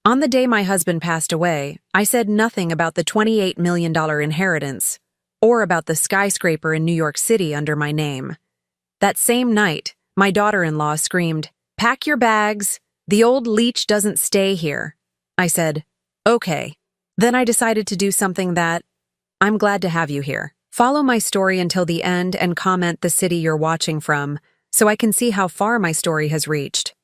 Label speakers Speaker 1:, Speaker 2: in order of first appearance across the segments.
Speaker 1: On the day my husband passed away, I said nothing about the $28 million inheritance or about the skyscraper in New York City under my name. That same night, my daughter-in-law screamed, "Pack your bags. The old leech doesn't stay here." I said, "Okay." Then I decided to do something that I'm glad to have you here. Follow my story until the end and comment the city you're watching from so I can see how far my story has reached.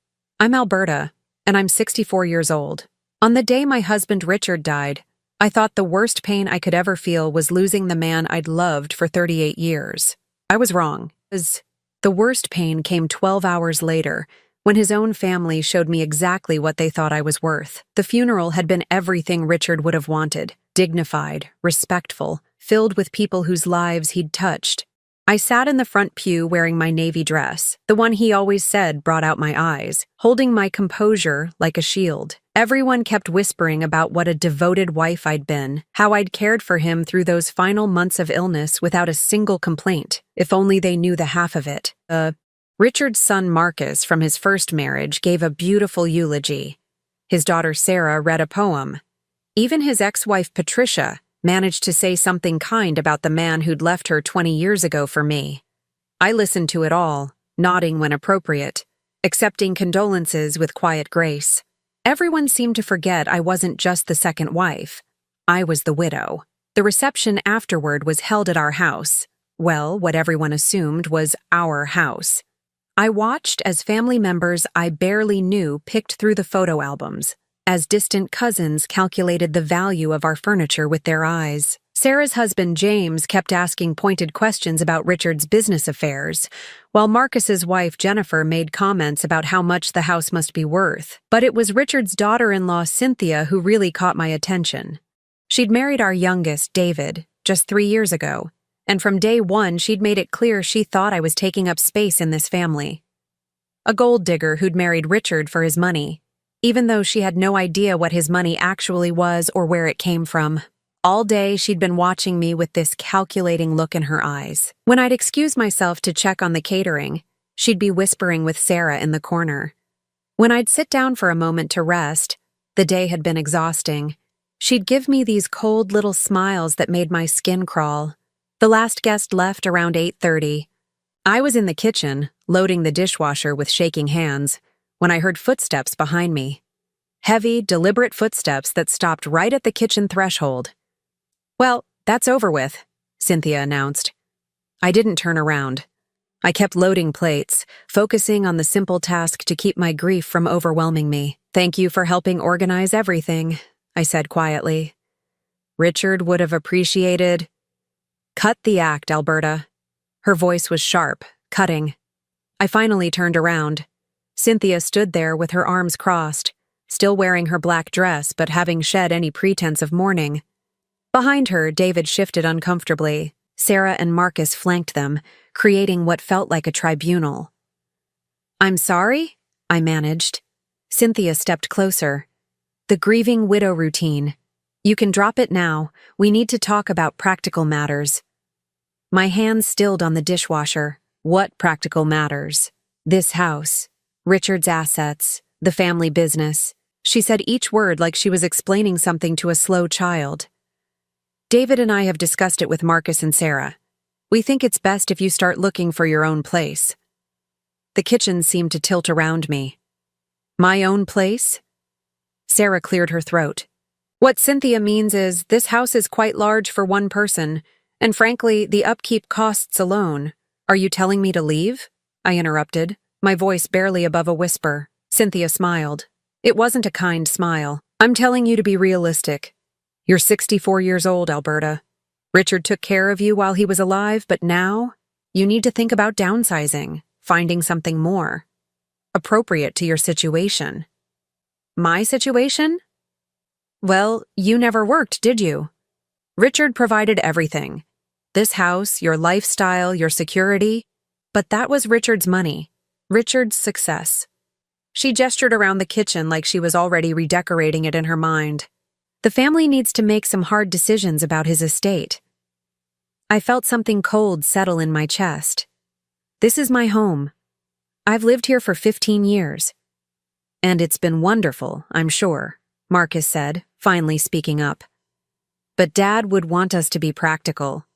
Speaker 1: I'm Alberta, and I'm 64 years old. On the day my husband Richard died, I thought the worst pain I could ever feel was losing the man I'd loved for 38 years. I was wrong. The worst pain came 12 hours later, when his own family showed me exactly what they thought I was worth. The funeral had been everything Richard would have wanted: dignified, respectful, filled with people whose lives he'd touched. I sat in the front pew wearing my navy dress, the one he always said brought out my eyes, holding my composure like a shield. Everyone kept whispering about what a devoted wife I'd been, how I'd cared for him through those final months of illness without a single complaint, if only they knew the half of it. Richard's son Marcus from his first marriage gave a beautiful eulogy. His daughter Sarah read a poem. Even his ex-wife Patricia managed to say something kind about the man who'd left her 20 years ago for me. I listened to it all, nodding when appropriate, accepting condolences with quiet grace. Everyone seemed to forget I wasn't just the second wife. I was the widow. The reception afterward was held at our house. Well, what everyone assumed was our house. I watched as family members I barely knew picked through the photo albums, as distant cousins calculated the value of our furniture with their eyes. Sarah's husband James kept asking pointed questions about Richard's business affairs, while Marcus's wife Jennifer made comments about how much the house must be worth. But it was Richard's daughter-in-law Cynthia who really caught my attention. She'd married our youngest, David, just 3 years ago, and from day one she'd made it clear she thought I was taking up space in this family. A gold digger who'd married Richard for his money, even though she had no idea what his money actually was or where it came from. All day, she'd been watching me with this calculating look in her eyes. When I'd excuse myself to check on the catering, she'd be whispering with Sarah in the corner. When I'd sit down for a moment to rest, the day had been exhausting, she'd give me these cold little smiles that made my skin crawl. The last guest left around 8:30. I was in the kitchen, loading the dishwasher with shaking hands, when I heard footsteps behind me. Heavy, deliberate footsteps that stopped right at the kitchen threshold. "Well, that's over with," Cynthia announced. I didn't turn around. I kept loading plates, focusing on the simple task to keep my grief from overwhelming me. "Thank you for helping organize everything," I said quietly. "Richard would have appreciated—" "Cut the act, Alberta." Her voice was sharp, cutting. I finally turned around. Cynthia stood there with her arms crossed, still wearing her black dress but having shed any pretense of mourning. Behind her, David shifted uncomfortably. Sarah and Marcus flanked them, creating what felt like a tribunal. "I'm sorry?" I managed. Cynthia stepped closer. "The grieving widow routine. You can drop it now. We need to talk about practical matters." My hands stilled on the dishwasher. What practical matters? This house, Richard's assets, the family business. She said each word like she was explaining something to a slow child. "David and I have discussed it with Marcus and Sarah. We think it's best if you start looking for your own place." The kitchen seemed to tilt around me. "My own place?" Sarah cleared her throat. "What Cynthia means is this house is quite large for one person, and frankly, the upkeep costs alone. Are you telling me to leave?" I interrupted, my voice barely above a whisper. Cynthia smiled. It wasn't a kind smile. "I'm telling you to be realistic. You're 64 years old, Alberta. Richard took care of you while he was alive, but now you need to think about downsizing, finding something more appropriate to your situation." "My situation?" "Well, you never worked, did you? Richard provided everything. This house, your lifestyle, your security. But that was Richard's money, Richard's success." She gestured around the kitchen like she was already redecorating it in her mind. "The family needs to make some hard decisions about his estate." I felt something cold settle in my chest. This is my home. I've lived here for 15 years. And it's been wonderful, I'm sure. Marcus said, finally speaking up. But Dad would want us to be practical.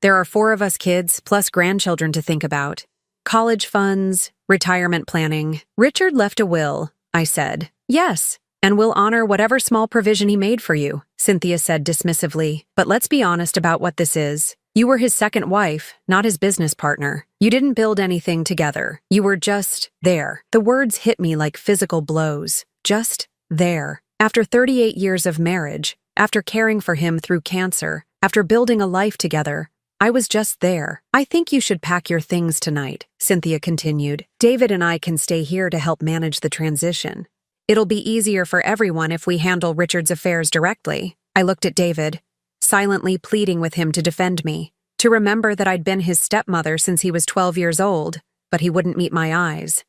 Speaker 1: There are 4 of us kids, plus grandchildren to think about. College funds, retirement planning. Richard left a will, I said. Yes, and we'll honor whatever small provision he made for you, Cynthia said dismissively. But let's be honest about what this is. You were his second wife, not his business partner. You didn't build anything together. You were just there. The words hit me like physical blows. Just there. After 38 years of marriage, after caring for him through cancer, after building a life together, I was just there. I think you should pack your things tonight, Cynthia continued. David and I can stay here to help manage the transition. It'll be easier for everyone if we handle Richard's affairs directly. I looked at David, silently pleading with him to defend me, to remember that I'd been his stepmother since he was 12 years old, but he wouldn't meet my eyes.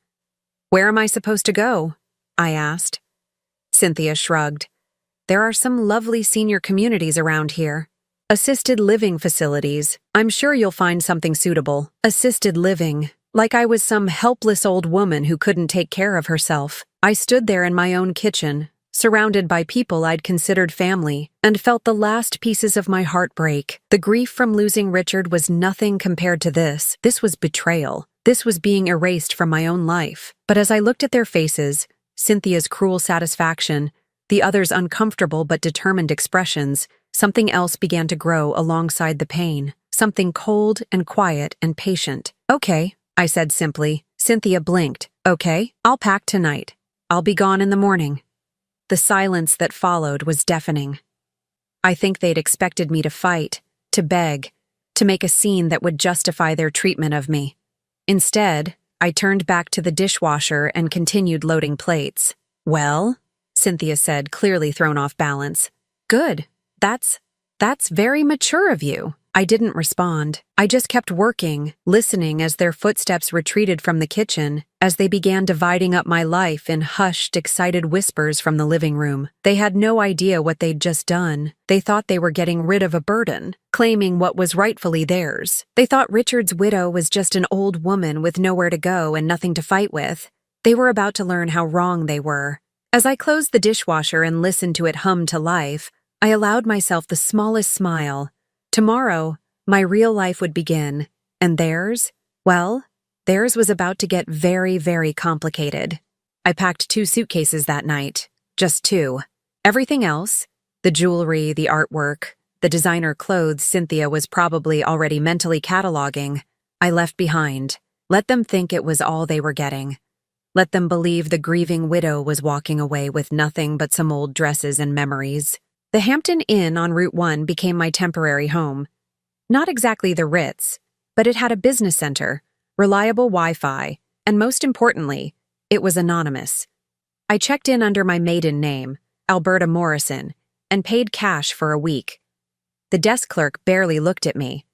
Speaker 1: Where am I supposed to go? I asked. Cynthia shrugged. There are some lovely senior communities around here. Assisted living facilities. I'm sure you'll find something suitable. Assisted living. Like I was some helpless old woman who couldn't take care of herself. I stood there in my own kitchen, surrounded by people I'd considered family, and felt the last pieces of my heart break. The grief from losing Richard was nothing compared to this. This was betrayal. This was being erased from my own life. But as I looked at their faces, Cynthia's cruel satisfaction, the others' uncomfortable but determined expressions, something else began to grow alongside the pain, something cold and quiet and patient. Okay, I said simply. Cynthia blinked. Okay, I'll pack tonight. I'll be gone in the morning. The silence that followed was deafening. I think they'd expected me to fight, to beg, to make a scene that would justify their treatment of me. Instead, I turned back to the dishwasher and continued loading plates. Well, Cynthia said, clearly thrown off balance. Good. That's very mature of you. I didn't respond. I just kept working, listening as their footsteps retreated from the kitchen, as they began dividing up my life in hushed, excited whispers from the living room. They had no idea what they'd just done. They thought they were getting rid of a burden, claiming what was rightfully theirs. They thought Richard's widow was just an old woman with nowhere to go and nothing to fight with. They were about to learn how wrong they were. As I closed the dishwasher and listened to it hum to life, I allowed myself the smallest smile. Tomorrow, my real life would begin, and theirs, well, theirs was about to get very, very complicated. I packed 2 suitcases that night, just 2. Everything else, the jewelry, the artwork, the designer clothes Cynthia was probably already mentally cataloging, I left behind. Let them think it was all they were getting. Let them believe the grieving widow was walking away with nothing but some old dresses and memories. The Hampton Inn on Route 1 became my temporary home. Not exactly the Ritz, but it had a business center, reliable Wi-Fi, and most importantly, it was anonymous. I checked in under my maiden name, Alberta Morrison, and paid cash for a week. The desk clerk barely looked at me.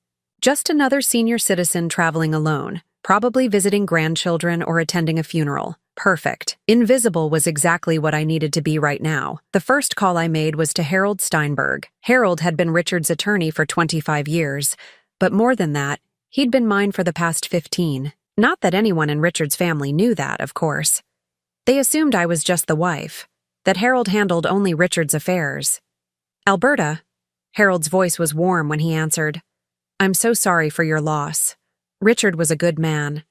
Speaker 1: Just another senior citizen traveling alone, probably visiting grandchildren or attending a funeral. Perfect. Invisible was exactly what I needed to be right now. The first call I made was to Harold Steinberg. Harold had been Richard's attorney for 25 years, but more than that, he'd been mine for the past 15. Not that anyone in Richard's family knew that, of course. They assumed I was just the wife, that Harold handled only Richard's affairs. Alberta? Harold's voice was warm when he answered. I'm so sorry for your loss. Richard was a good man.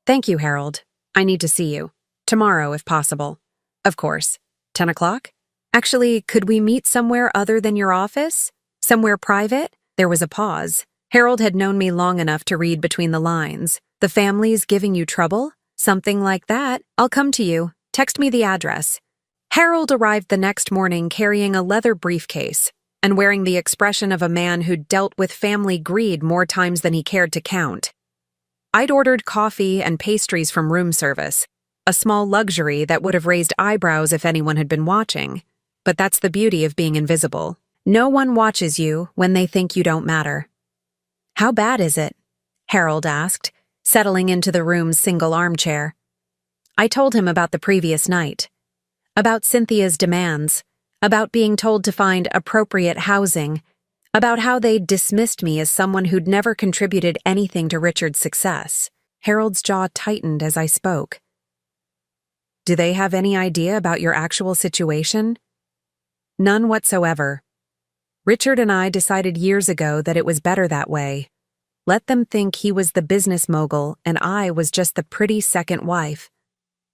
Speaker 1: Thank you, Harold. I need to see you. Tomorrow, if possible. Of course. 10 o'clock? Actually, could we meet somewhere other than your office? Somewhere private? There was a pause. Harold had known me long enough to read between the lines. The family's giving you trouble? Something like that. I'll come to you. Text me the address. Harold arrived the next morning carrying a leather briefcase and wearing the expression of a man who'd dealt with family greed more times than he cared to count. I'd ordered coffee and pastries from room service, a small luxury that would have raised eyebrows if anyone had been watching. But that's the beauty of being invisible. No one watches you when they think you don't matter. How bad is it? Harold asked, settling into the room's single armchair. I told him about the previous night, about Cynthia's demands, about being told to find appropriate housing, about how they'd dismissed me as someone who'd never contributed anything to Richard's success. Harold's jaw tightened as I spoke. Do they have any idea about your actual situation? None whatsoever. Richard and I decided years ago that it was better that way. Let them think he was the business mogul and I was just the pretty second wife.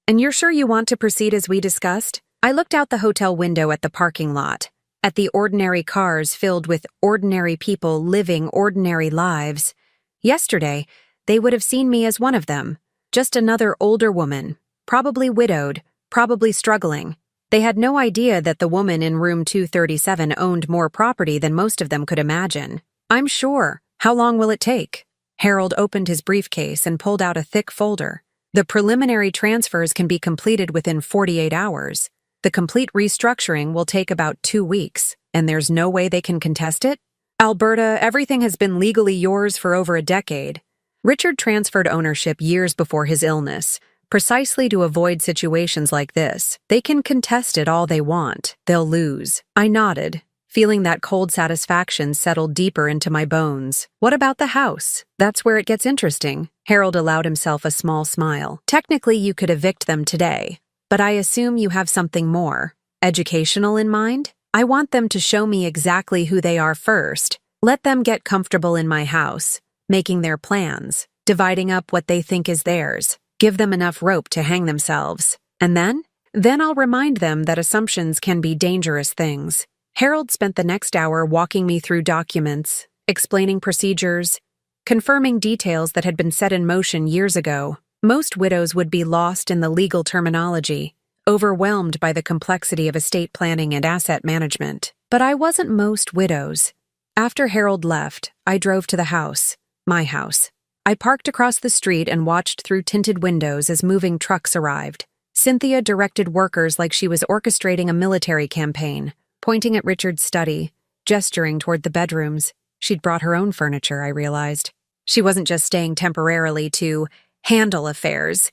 Speaker 1: And you're sure you want to proceed as we discussed? I looked out the hotel window at the parking lot, at the ordinary cars filled with ordinary people living ordinary lives. Yesterday, they would have seen me as one of them, just another older woman, probably widowed, probably struggling. They had no idea that the woman in room 237 owned more property than most of them could imagine. I'm sure. How long will it take? Harold opened his briefcase and pulled out a thick folder. The preliminary transfers can be completed within 48 hours. The complete restructuring will take about 2 weeks, and there's no way they can contest it? Alberta, everything has been legally yours for over a decade. Richard transferred ownership years before his illness, precisely to avoid situations like this. They can contest it all they want. They'll lose. I nodded, feeling that cold satisfaction settle deeper into my bones. What about the house? That's where it gets interesting. Harold allowed himself a small smile. Technically, you could evict them today, but I assume you have something more educational in mind? I want them to show me exactly who they are first. Let them get comfortable in my house, making their plans, dividing up what they think is theirs. Give them enough rope to hang themselves. And then I'll remind them that assumptions can be dangerous things. Harold spent the next hour walking me through documents, explaining procedures, confirming details that had been set in motion years ago. Most widows would be lost in the legal terminology, overwhelmed by the complexity of estate planning and asset management. But I wasn't most widows. After Harold left, I drove to the house, my house. I parked across the street and watched through tinted windows as moving trucks arrived. Cynthia directed workers like she was orchestrating a military campaign, pointing at Richard's study, gesturing toward the bedrooms. She'd brought her own furniture, I realized. She wasn't just staying temporarily to handle affairs.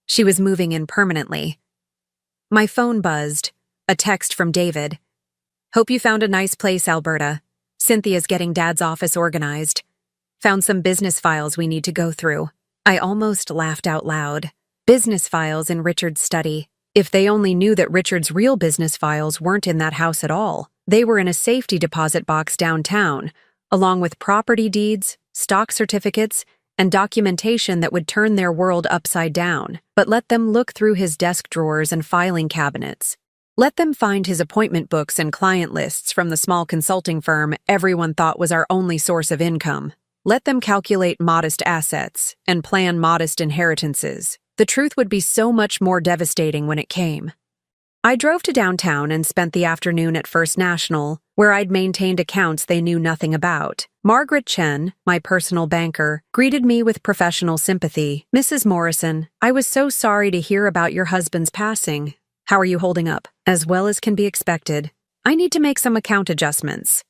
Speaker 1: She was moving in permanently. My phone buzzed. A text from David. Hope you found a nice place, Alberta. Cynthia's getting Dad's office organized. Found some business files we need to go through. I almost laughed out loud. Business files in Richard's study. If they only knew that Richard's real business files weren't in that house at all. They were in a safety deposit box downtown, along with property deeds, stock certificates, and documentation that would turn their world upside down. But let them look through his desk drawers and filing cabinets. Let them find his appointment books and client lists from the small consulting firm everyone thought was our only source of income. Let them calculate modest assets and plan modest inheritances. The truth would be so much more devastating when it came. I drove to downtown and spent the afternoon at First National, where I'd maintained accounts they knew nothing about. Margaret Chen, my personal banker, greeted me with professional sympathy. Mrs. Morrison, I was so sorry to hear about your husband's passing. How are you holding up? As well as can be expected. I need to make some account adjustments.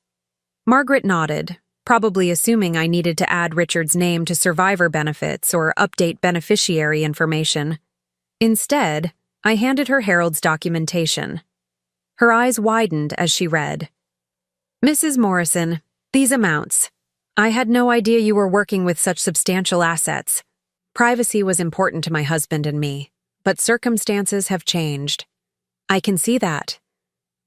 Speaker 1: Margaret nodded, probably assuming I needed to add Richard's name to survivor benefits or update beneficiary information. Instead, I handed her Harold's documentation. Her eyes widened as she read. Mrs. Morrison, these amounts. I had no idea you were working with such substantial assets. Privacy was important to my husband and me, but circumstances have changed. I can see that.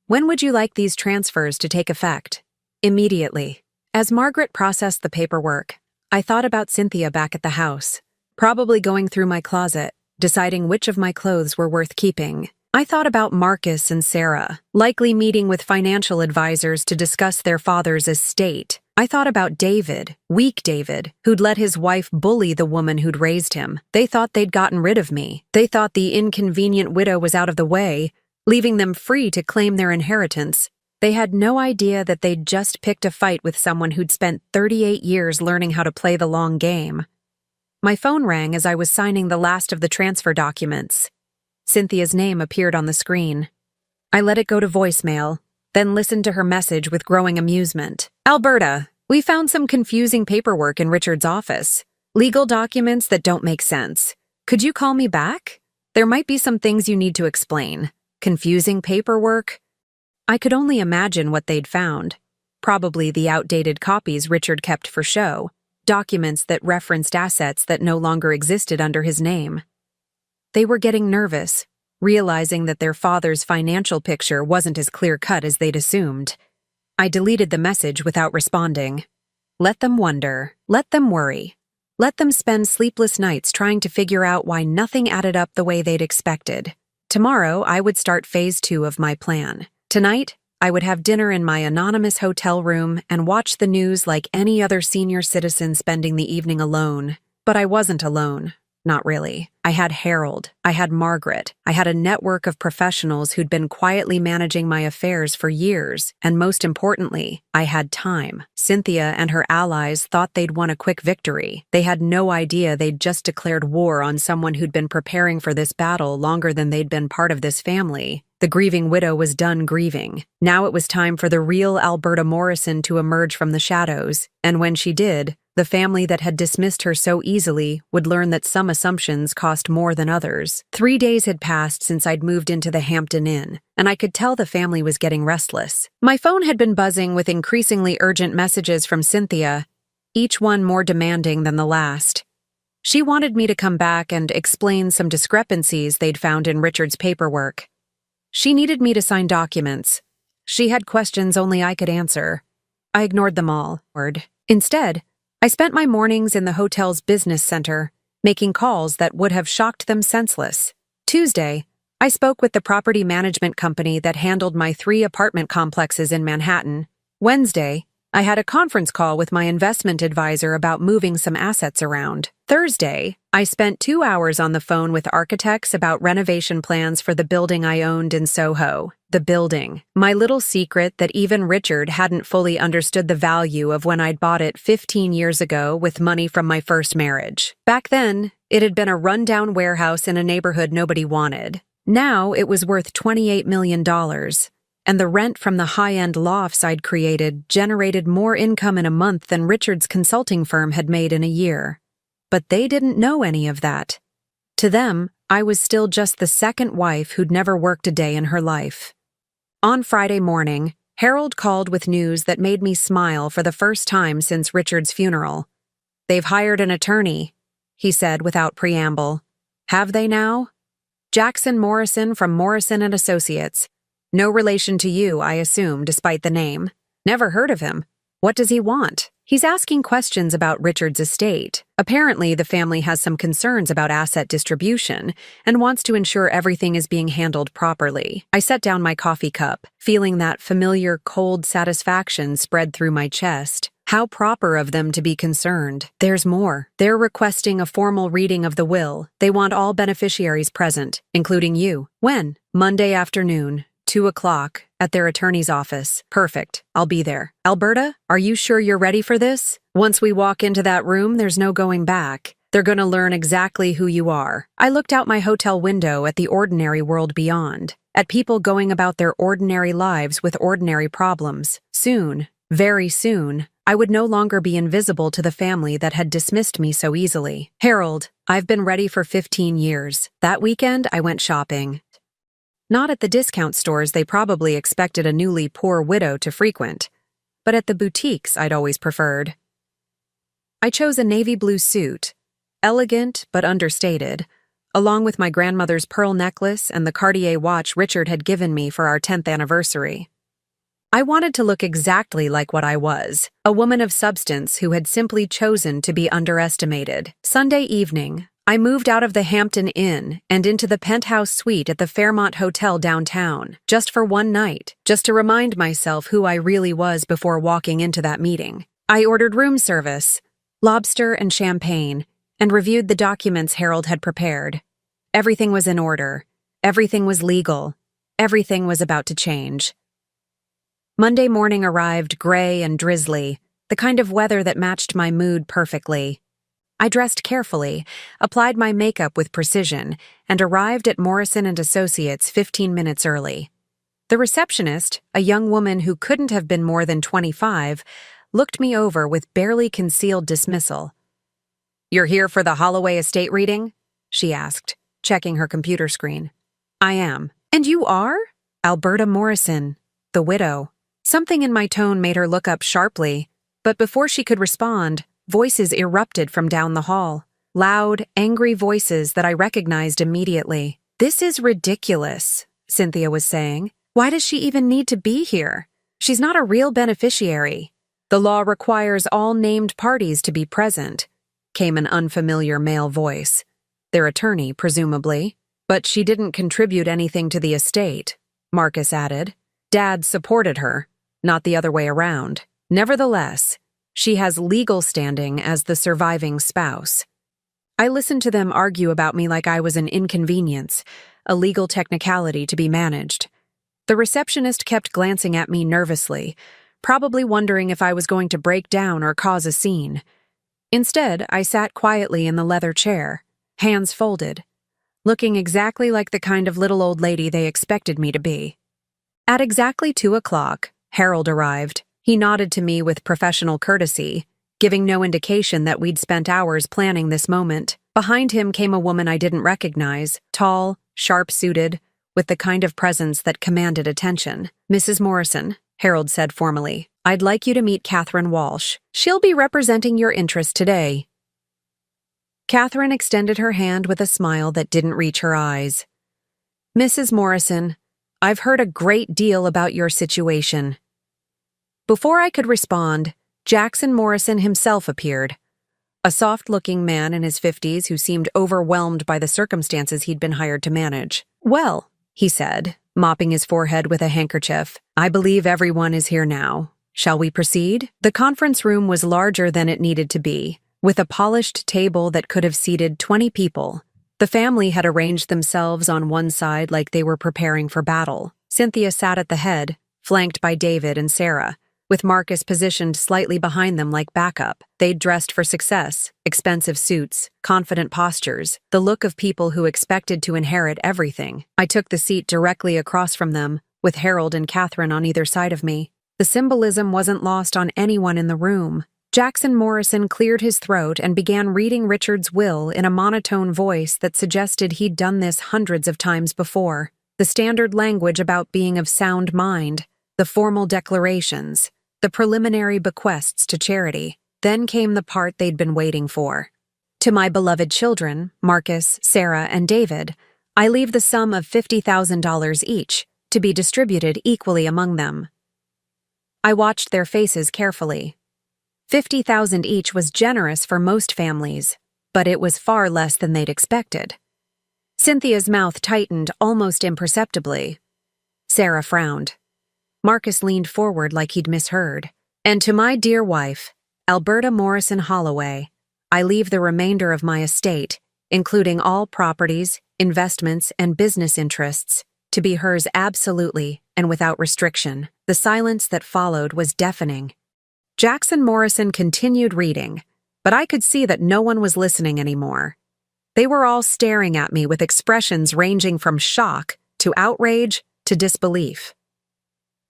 Speaker 1: When would you like these transfers to take effect? Immediately. As Margaret processed the paperwork, I thought about Cynthia back at the house, probably going through my closet, deciding which of my clothes were worth keeping. I thought about Marcus and Sarah, likely meeting with financial advisors to discuss their father's estate. I thought about David, weak David, who'd let his wife bully the woman who'd raised him. They thought they'd gotten rid of me. They thought the inconvenient widow was out of the way, leaving them free to claim their inheritance. They had no idea that they'd just picked a fight with someone who'd spent 38 years learning how to play the long game. My phone rang as I was signing the last of the transfer documents. Cynthia's name appeared on the screen. I let it go to voicemail, then listened to her message with growing amusement. Alberta, we found some confusing paperwork in Richard's office. Legal documents that don't make sense. Could you call me back? There might be some things you need to explain. Confusing paperwork? I could only imagine what they'd found. Probably the outdated copies Richard kept for show, documents that referenced assets that no longer existed under his name. They were getting nervous, realizing that their father's financial picture wasn't as clear-cut as they'd assumed. I deleted the message without responding. Let them wonder. Let them worry. Let them spend sleepless nights trying to figure out why nothing added up the way they'd expected. Tomorrow, I would start phase 2 of my plan. Tonight, I would have dinner in my anonymous hotel room and watch the news like any other senior citizen spending the evening alone. But I wasn't alone. Not really. I had Harold. I had Margaret. I had a network of professionals who'd been quietly managing my affairs for years. And most importantly, I had time. Cynthia and her allies thought they'd won a quick victory. They had no idea they'd just declared war on someone who'd been preparing for this battle longer than they'd been part of this family. The grieving widow was done grieving. Now it was time for the real Alberta Morrison to emerge from the shadows. And when she did, the family that had dismissed her so easily would learn that some assumptions cost more than others. 3 days had passed since I'd moved into the Hampton Inn, and I could tell the family was getting restless. My phone had been buzzing with increasingly urgent messages from Cynthia, each one more demanding than the last. She wanted me to come back and explain some discrepancies they'd found in Richard's paperwork. She needed me to sign documents. She had questions only I could answer. I ignored them all. Instead, I spent my mornings in the hotel's business center, making calls that would have shocked them senseless. Tuesday, I spoke with the property management company that handled my 3 apartment complexes in Manhattan. Wednesday, I had a conference call with my investment advisor about moving some assets around. Thursday, I spent 2 hours on the phone with architects about renovation plans for the building I owned in Soho. The building. My little secret that even Richard hadn't fully understood the value of when I'd bought it 15 years ago with money from my first marriage. Back then, it had been a rundown warehouse in a neighborhood nobody wanted. Now it was worth $28 million. And the rent from the high-end lofts I'd created generated more income in a month than Richard's consulting firm had made in a year. But they didn't know any of that. To them, I was still just the second wife who'd never worked a day in her life. On Friday morning, Harold called with news that made me smile for the first time since Richard's funeral. "They've hired an attorney," he said without preamble. "Have they now?" "Jackson Morrison from Morrison and Associates. No relation to you, I assume, despite the name. Never heard of him. What does he want?" "He's asking questions about Richard's estate. Apparently, the family has some concerns about asset distribution and wants to ensure everything is being handled properly." I set down my coffee cup, feeling that familiar cold satisfaction spread through my chest. How proper of them to be concerned. There's more. They're requesting a formal reading of the will. They want all beneficiaries present, including you. When? Monday afternoon. 2 o'clock, at their attorney's office. Perfect. I'll be there. Alberta, are you sure you're ready for this? Once we walk into that room, there's no going back. They're going to learn exactly who you are. I looked out my hotel window at the ordinary world beyond, at people going about their ordinary lives with ordinary problems. Soon, very soon, I would no longer be invisible to the family that had dismissed me so easily. "Harold, I've been ready for 15 years. That weekend, I went shopping. Not at the discount stores they probably expected a newly poor widow to frequent, but at the boutiques I'd always preferred. I chose a navy blue suit, elegant but understated, along with my grandmother's pearl necklace and the Cartier watch Richard had given me for our 10th anniversary. I wanted to look exactly like what I was, a woman of substance who had simply chosen to be underestimated. Sunday evening, I moved out of the Hampton Inn and into the penthouse suite at the Fairmont Hotel downtown, just for one night, just to remind myself who I really was before walking into that meeting. I ordered room service, lobster and champagne, and reviewed the documents Harold had prepared. Everything was in order. Everything was legal. Everything was about to change. Monday morning arrived gray and drizzly, the kind of weather that matched my mood perfectly. I dressed carefully, applied my makeup with precision, and arrived at Morrison & Associates 15 minutes early. The receptionist, a young woman who couldn't have been more than 25, looked me over with barely concealed dismissal. "You're here for the Holloway estate reading?" she asked, checking her computer screen. "I am." "And you are?" "Alberta Morrison, the widow." Something in my tone made her look up sharply, but before she could respond, voices erupted from down the hall. Loud, angry voices that I recognized immediately. "This is ridiculous," Cynthia was saying. "Why does she even need to be here? She's not a real beneficiary. The law requires all named parties to be present," came an unfamiliar male voice. Their attorney, presumably. "But she didn't contribute anything to the estate," Marcus added. "Dad supported her, not the other way around. Nevertheless, she has legal standing as the surviving spouse." I listened to them argue about me like I was an inconvenience, a legal technicality to be managed. The receptionist kept glancing at me nervously, probably wondering if I was going to break down or cause a scene. Instead, I sat quietly in the leather chair, hands folded, looking exactly like the kind of little old lady they expected me to be. At exactly 2:00, Harold arrived. He nodded to me with professional courtesy, giving no indication that we'd spent hours planning this moment. Behind him came a woman I didn't recognize, tall, sharp-suited, with the kind of presence that commanded attention. "Mrs. Morrison," Harold said formally, "I'd like you to meet Catherine Walsh. She'll be representing your interests today." Catherine extended her hand with a smile that didn't reach her eyes. "Mrs. Morrison, I've heard a great deal about your situation." Before I could respond, Jackson Morrison himself appeared, a soft-looking man in his 50s who seemed overwhelmed by the circumstances he'd been hired to manage. "Well," he said, mopping his forehead with a handkerchief, "I believe everyone is here now. Shall we proceed?" The conference room was larger than it needed to be, with a polished table that could have seated 20 people. The family had arranged themselves on one side like they were preparing for battle. Cynthia sat at the head, flanked by David and Sarah, with Marcus positioned slightly behind them like backup. They'd dressed for success, expensive suits, confident postures, the look of people who expected to inherit everything. I took the seat directly across from them, with Harold and Catherine on either side of me. The symbolism wasn't lost on anyone in the room. Jackson Morrison cleared his throat and began reading Richard's will in a monotone voice that suggested he'd done this hundreds of times before. The standard language about being of sound mind, the formal declarations, the preliminary bequests to charity. Then came the part they'd been waiting for. "To my beloved children, Marcus, Sarah, and David, I leave the sum of $50,000 each, to be distributed equally among them." I watched their faces carefully. 50,000 each was generous for most families, but it was far less than they'd expected. Cynthia's mouth tightened almost imperceptibly. Sarah frowned. Marcus leaned forward like he'd misheard. "And to my dear wife, Alberta Morrison Holloway, I leave the remainder of my estate, including all properties, investments, and business interests, to be hers absolutely and without restriction." The silence that followed was deafening. Jackson Morrison continued reading, but I could see that no one was listening anymore. They were all staring at me with expressions ranging from shock to outrage to disbelief.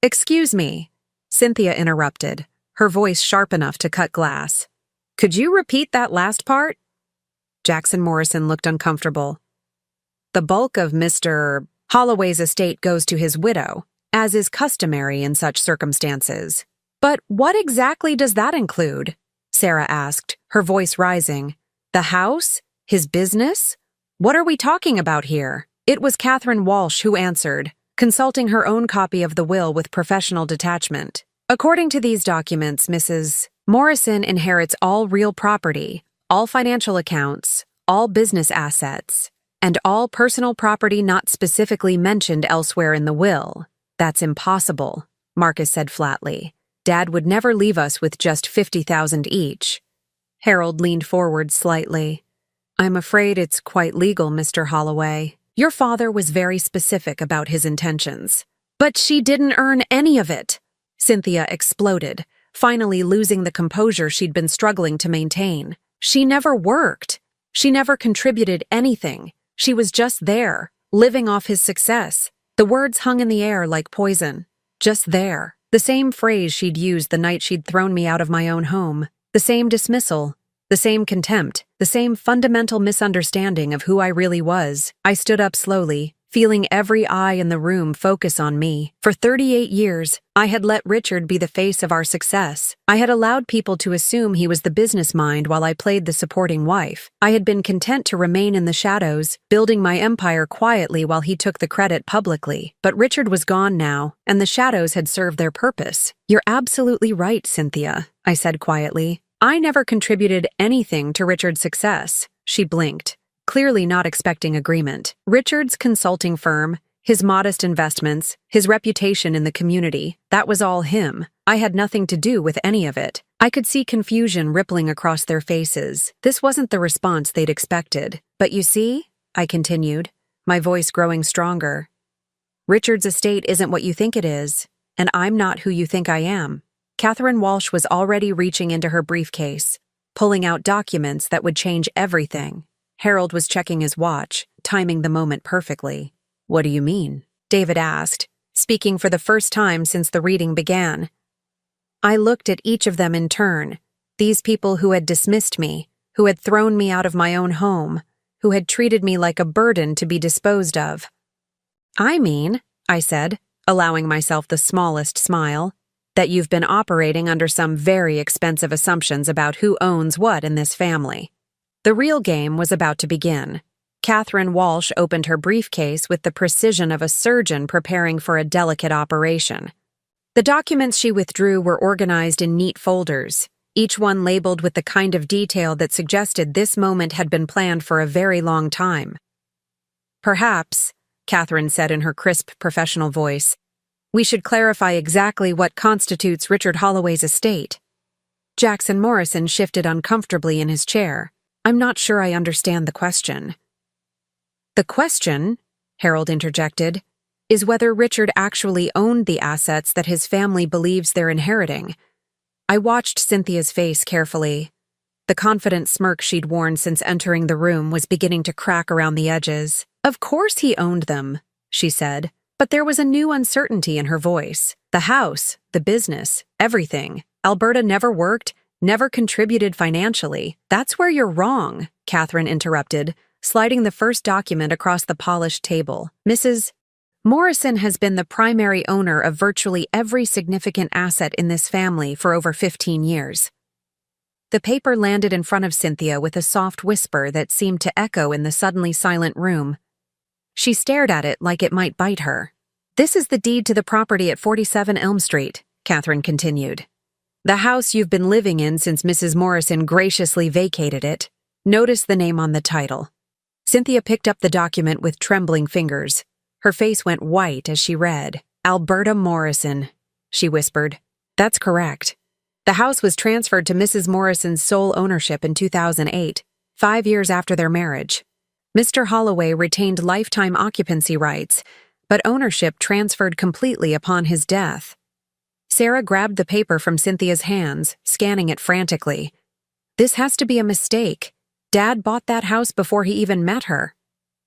Speaker 1: "Excuse me," Cynthia interrupted, her voice sharp enough to cut glass. "Could you repeat that last part?" Jackson Morrison looked uncomfortable. "The bulk of Mr. Holloway's estate goes to his widow, as is customary in such circumstances." "But what exactly does that include?" Sarah asked, her voice rising. "The house? His business? What are we talking about here?" It was Catherine Walsh who answered, consulting her own copy of the will with professional detachment. "According to these documents, Mrs. Morrison inherits all real property, all financial accounts, all business assets, and all personal property not specifically mentioned elsewhere in the will." "That's impossible," Marcus said flatly. "Dad would never leave us with just 50,000 each." Harold leaned forward slightly. "I'm afraid it's quite legal, Mr. Holloway. Your father was very specific about his intentions." "But she didn't earn any of it!" Cynthia exploded, finally losing the composure she'd been struggling to maintain. "She never worked. She never contributed anything. She was just there, living off his success." The words hung in the air like poison. Just there. The same phrase she'd used the night she'd thrown me out of my own home. The same dismissal. The same contempt. The same fundamental misunderstanding of who I really was. I stood up slowly, feeling every eye in the room focus on me. For 38 years, I had let Richard be the face of our success. I had allowed people to assume he was the business mind while I played the supporting wife. I had been content to remain in the shadows, building my empire quietly while he took the credit publicly. But Richard was gone now, and the shadows had served their purpose. "You're absolutely right, Cynthia," I said quietly. "I never contributed anything to Richard's success." She blinked, clearly not expecting agreement. Richard's consulting firm, his modest investments, his reputation in the community, that was all him. I had nothing to do with any of it. I could see confusion rippling across their faces. This wasn't the response they'd expected. "But you see," I continued, my voice growing stronger, "Richard's estate isn't what you think it is, and I'm not who you think I am." Catherine Walsh was already reaching into her briefcase, pulling out documents that would change everything. Harold was checking his watch, timing the moment perfectly. "What do you mean?" David asked, speaking for the first time since the reading began. I looked at each of them in turn, these people who had dismissed me, who had thrown me out of my own home, who had treated me like a burden to be disposed of. "I mean," I said, allowing myself the smallest smile, "that you've been operating under some very expensive assumptions about who owns what in this family." The real game was about to begin. Catherine Walsh opened her briefcase with the precision of a surgeon preparing for a delicate operation. The documents she withdrew were organized in neat folders, each one labeled with the kind of detail that suggested this moment had been planned for a very long time. "Perhaps," Catherine said in her crisp professional voice, "we should clarify exactly what constitutes Richard Holloway's estate." Jackson Morrison shifted uncomfortably in his chair. "I'm not sure I understand the question." "The question," Harold interjected, "is whether Richard actually owned the assets that his family believes they're inheriting." I watched Cynthia's face carefully. The confident smirk she'd worn since entering the room was beginning to crack around the edges. "Of course he owned them," she said, but there was a new uncertainty in her voice. "The house, the business, everything. Alberta never worked, never contributed financially." "That's where you're wrong," Catherine interrupted, sliding the first document across the polished table. "Mrs. Morrison has been the primary owner of virtually every significant asset in this family for over 15 years. The paper landed in front of Cynthia with a soft whisper that seemed to echo in the suddenly silent room. She stared at it like it might bite her. "This is the deed to the property at 47 Elm Street," Catherine continued. "The house you've been living in since Mrs. Morrison graciously vacated it. Notice the name on the title." Cynthia picked up the document with trembling fingers. Her face went white as she read. "Alberta Morrison," she whispered. "That's correct. The house was transferred to Mrs. Morrison's sole ownership in 2008, 5 years after their marriage. Mr. Holloway retained lifetime occupancy rights, but ownership transferred completely upon his death." Sarah grabbed the paper from Cynthia's hands, scanning it frantically. "This has to be a mistake. Dad bought that house before he even met her."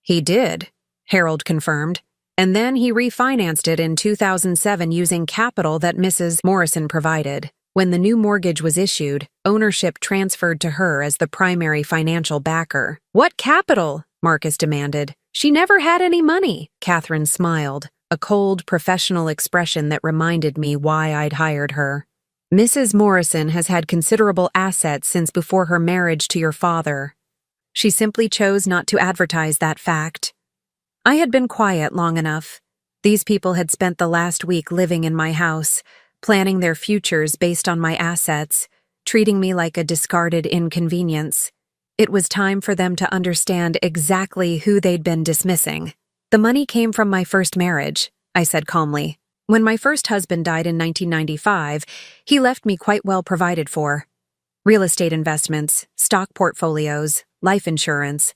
Speaker 1: "He did," Harold confirmed, "and then he refinanced it in 2007 using capital that Mrs. Morrison provided. When the new mortgage was issued, ownership transferred to her as the primary financial backer." "What capital?" Marcus demanded. "She never had any money." Catherine smiled, a cold, professional expression that reminded me why I'd hired her. "Mrs. Morrison has had considerable assets since before her marriage to your father. She simply chose not to advertise that fact." I had been quiet long enough. These people had spent the last week living in my house, planning their futures based on my assets, treating me like a discarded inconvenience. It was time for them to understand exactly who they'd been dismissing. "The money came from my first marriage," I said calmly. "When my first husband died in 1995, he left me quite well provided for. Real estate investments, stock portfolios, life insurance.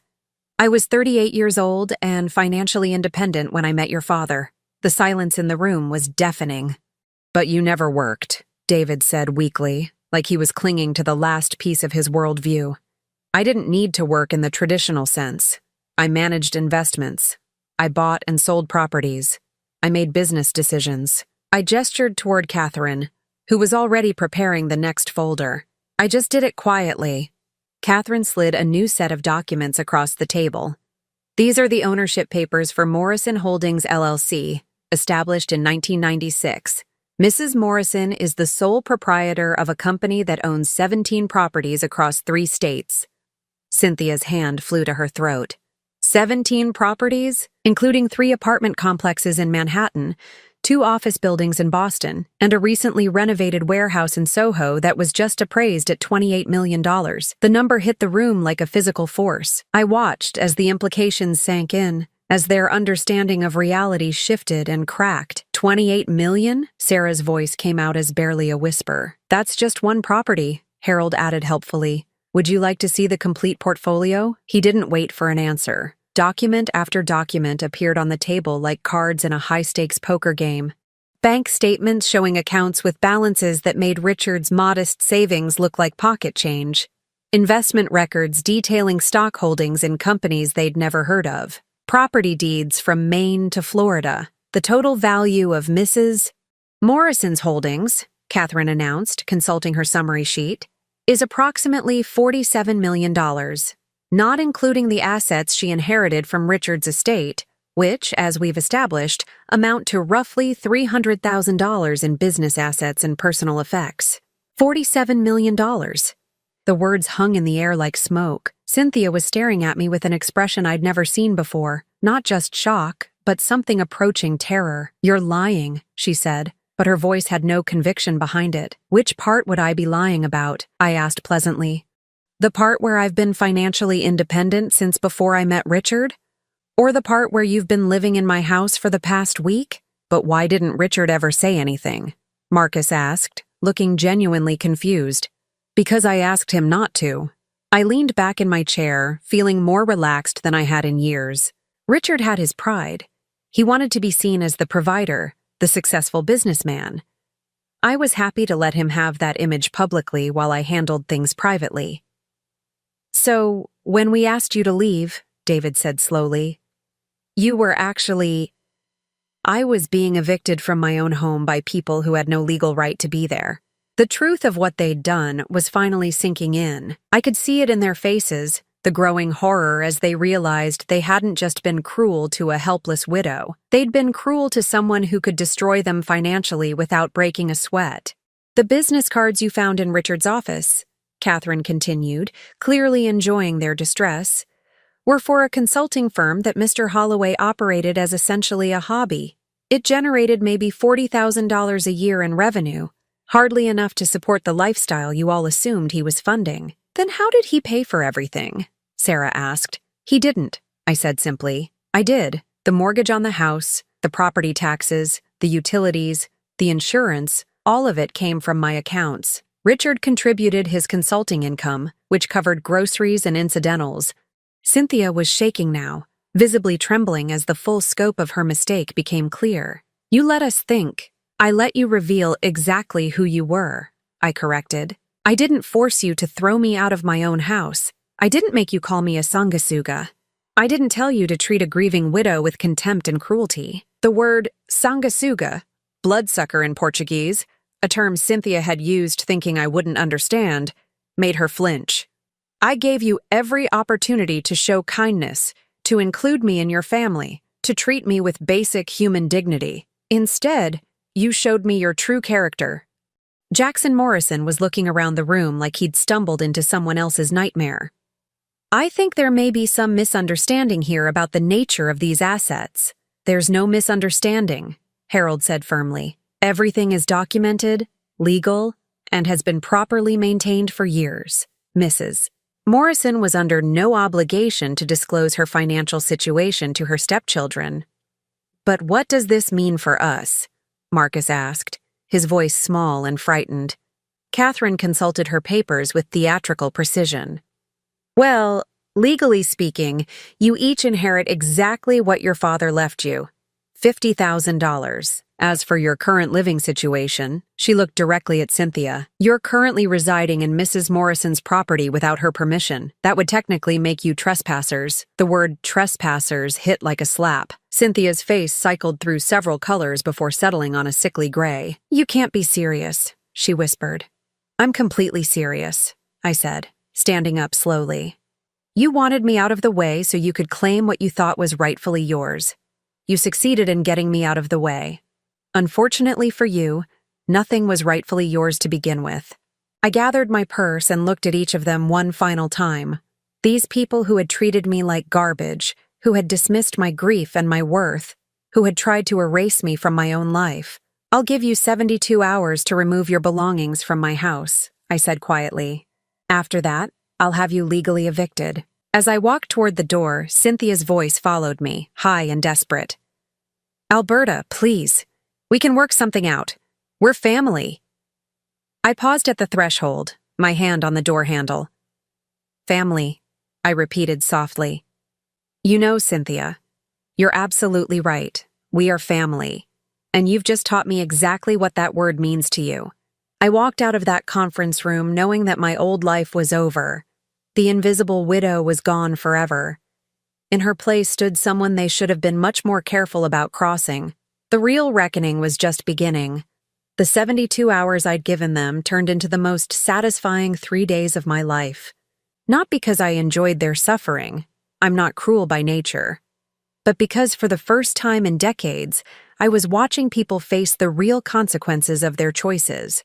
Speaker 1: I was 38 years old and financially independent when I met your father." The silence in the room was deafening. "But you never worked," David said weakly, like he was clinging to the last piece of his worldview. "I didn't need to work in the traditional sense. I managed investments. I bought and sold properties. I made business decisions." I gestured toward Catherine, who was already preparing the next folder. "I just did it quietly." Catherine slid a new set of documents across the table. These are the ownership papers for Morrison Holdings LLC, established in 1996. Mrs. Morrison is the sole proprietor of a company that owns 17 properties across 3 states. Cynthia's hand flew to her throat. 17 properties, including 3 apartment complexes in Manhattan, 2 office buildings in Boston, and a recently renovated warehouse in Soho that was just appraised at $28 million. The number hit the room like a physical force. I watched as the implications sank in, as their understanding of reality shifted and cracked. 28 million? Sarah's voice came out as barely a whisper. That's just one property, Harold added helpfully. Would you like to see the complete portfolio? He didn't wait for an answer. Document after document appeared on the table like cards in a high-stakes poker game. Bank statements showing accounts with balances that made Richard's modest savings look like pocket change. Investment records detailing stock holdings in companies they'd never heard of. Property deeds from Maine to Florida. The total value of Mrs. Morrison's holdings, Catherine announced, consulting her summary sheet, is approximately $47 million. Not including the assets she inherited from Richard's estate, which, as we've established, amount to roughly $300,000 in business assets and personal effects. $47 million. The words hung in the air like smoke. Cynthia was staring at me with an expression I'd never seen before, not just shock, but something approaching terror. You're lying, she said, but her voice had no conviction behind it. Which part would I be lying about? I asked pleasantly. The part where I've been financially independent since before I met Richard? Or the part where you've been living in my house for the past week? But why didn't Richard ever say anything? Marcus asked, looking genuinely confused. Because I asked him not to. I leaned back in my chair, feeling more relaxed than I had in years. Richard had his pride. He wanted to be seen as the provider, the successful businessman. I was happy to let him have that image publicly while I handled things privately. So, when we asked you to leave, David said slowly, you were actually... I was being evicted from my own home by people who had no legal right to be there. The truth of what they'd done was finally sinking in. I could see it in their faces, the growing horror as they realized they hadn't just been cruel to a helpless widow. They'd been cruel to someone who could destroy them financially without breaking a sweat. The business cards you found in Richard's office, Catherine continued, clearly enjoying their distress, were for a consulting firm that Mr. Holloway operated as essentially a hobby. It generated maybe $40,000 a year in revenue, hardly enough to support the lifestyle you all assumed he was funding. Then how did he pay for everything? Sarah asked. He didn't, I said simply. I did. The mortgage on the house, the property taxes, the utilities, the insurance, all of it came from my accounts. Richard contributed his consulting income, which covered groceries and incidentals. Cynthia was shaking now, visibly trembling as the full scope of her mistake became clear. You let us think. I let you reveal exactly who you were, I corrected. I didn't force you to throw me out of my own house. I didn't make you call me a sanguessuga. I didn't tell you to treat a grieving widow with contempt and cruelty. The word sanguessuga, bloodsucker in Portuguese, a term Cynthia had used thinking I wouldn't understand, made her flinch. I gave you every opportunity to show kindness, to include me in your family, to treat me with basic human dignity. Instead, you showed me your true character. Jackson Morrison was looking around the room like he'd stumbled into someone else's nightmare. I think there may be some misunderstanding here about the nature of these assets. There's no misunderstanding, Harold said firmly. Everything is documented, legal, and has been properly maintained for years. Mrs. Morrison was under no obligation to disclose her financial situation to her stepchildren. But what does this mean for us? Marcus asked, his voice small and frightened. Catherine consulted her papers with theatrical precision. Well, legally speaking, you each inherit exactly what your father left you, $50,000. As for your current living situation, she looked directly at Cynthia. You're currently residing in Mrs. Morrison's property without her permission. That would technically make you trespassers. The word trespassers hit like a slap. Cynthia's face cycled through several colors before settling on a sickly gray. You can't be serious, she whispered. I'm completely serious, I said, standing up slowly. You wanted me out of the way so you could claim what you thought was rightfully yours. You succeeded in getting me out of the way. Unfortunately for you, nothing was rightfully yours to begin with. I gathered my purse and looked at each of them one final time. These people who had treated me like garbage, who had dismissed my grief and my worth, who had tried to erase me from my own life. I'll give you 72 hours to remove your belongings from my house, I said quietly. After that, I'll have you legally evicted. As I walked toward the door, Cynthia's voice followed me, high and desperate. Alberta, please. We can work something out. We're family. I paused at the threshold, my hand on the door handle. Family, I repeated softly. You know, Cynthia, you're absolutely right. We are family. And you've just taught me exactly what that word means to you. I walked out of that conference room knowing that my old life was over. The invisible widow was gone forever. In her place stood someone they should have been much more careful about crossing. The real reckoning was just beginning. The 72 hours I'd given them turned into the most satisfying 3 days of my life. Not because I enjoyed their suffering, I'm not cruel by nature, but because for the first time in decades, I was watching people face the real consequences of their choices.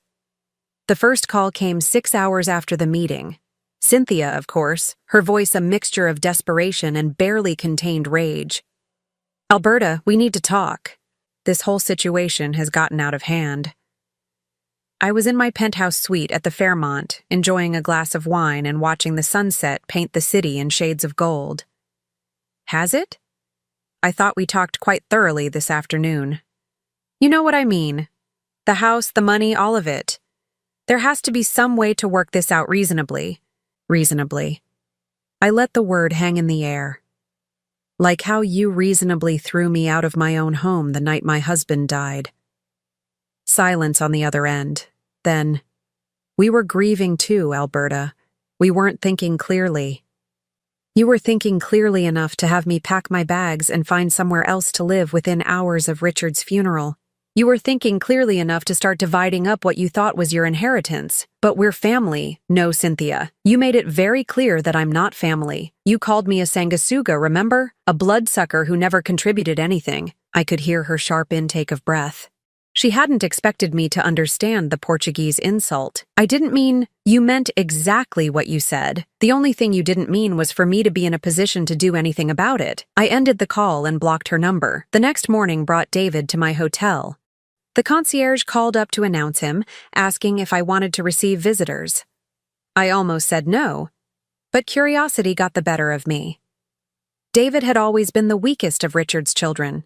Speaker 1: The first call came 6 hours after the meeting. Cynthia, of course, her voice a mixture of desperation and barely contained rage. Alberta, we need to talk. This whole situation has gotten out of hand. I was in my penthouse suite at the Fairmont, enjoying a glass of wine and watching the sunset paint the city in shades of gold. Has it? I thought we talked quite thoroughly this afternoon. You know what I mean. The house, the money, all of it. There has to be some way to work this out reasonably. Reasonably. I let the word hang in the air. Like how you reasonably threw me out of my own home the night my husband died. Silence on the other end. Then, we were grieving too, Alberta. We weren't thinking clearly. You were thinking clearly enough to have me pack my bags and find somewhere else to live within hours of Richard's funeral. You were thinking clearly enough to start dividing up what you thought was your inheritance. But we're family. No, Cynthia. You made it very clear that I'm not family. You called me a sanguisuga, remember? A bloodsucker who never contributed anything. I could hear her sharp intake of breath. She hadn't expected me to understand the Portuguese insult. I didn't mean, you meant exactly what you said. The only thing you didn't mean was for me to be in a position to do anything about it. I ended the call and blocked her number. The next morning brought David to my hotel. The concierge called up to announce him, asking if I wanted to receive visitors. I almost said no, but curiosity got the better of me. David had always been the weakest of Richard's children,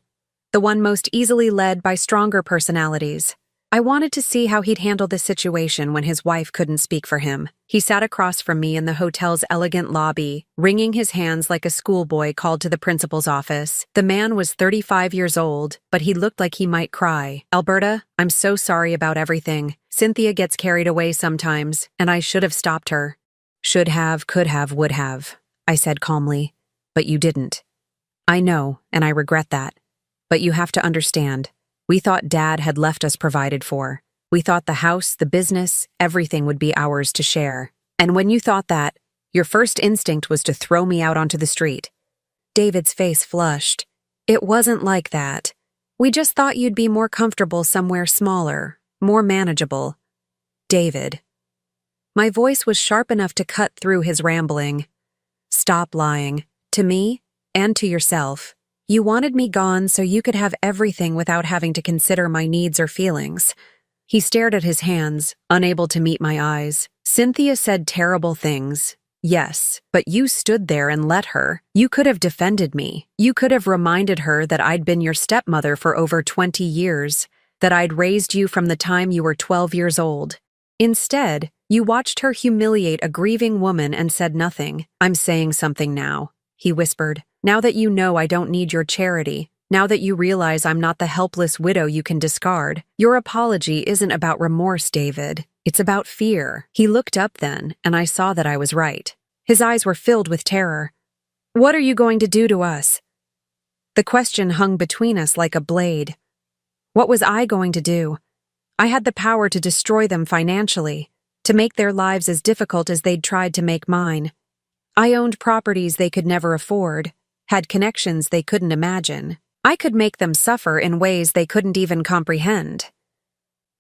Speaker 1: the one most easily led by stronger personalities. I wanted to see how he'd handle this situation when his wife couldn't speak for him. He sat across from me in the hotel's elegant lobby, wringing his hands like a schoolboy called to the principal's office. The man was 35 years old, but he looked like he might cry. Alberta, I'm so sorry about everything. Cynthia gets carried away sometimes, and I should have stopped her. Should have, could have, would have, I said calmly. But you didn't. I know, and I regret that. But you have to understand. We thought Dad had left us provided for. We thought the house, the business, everything would be ours to share. And when you thought that, your first instinct was to throw me out onto the street. David's face flushed. It wasn't like that. We just thought you'd be more comfortable somewhere smaller, more manageable. David. My voice was sharp enough to cut through his rambling. Stop lying. To me, and to yourself. You wanted me gone so you could have everything without having to consider my needs or feelings. He stared at his hands, unable to meet my eyes. Cynthia said terrible things. Yes, but you stood there and let her. You could have defended me. You could have reminded her that I'd been your stepmother for over 20 years, that I'd raised you from the time you were 12 years old. Instead, you watched her humiliate a grieving woman and said nothing. I'm saying something now, he whispered. Now that you know I don't need your charity, now that you realize I'm not the helpless widow you can discard, your apology isn't about remorse, David. It's about fear. He looked up then, and I saw that I was right. His eyes were filled with terror. What are you going to do to us? The question hung between us like a blade. What was I going to do? I had the power to destroy them financially, to make their lives as difficult as they'd tried to make mine. I owned properties they could never afford, had connections they couldn't imagine. I could make them suffer in ways they couldn't even comprehend.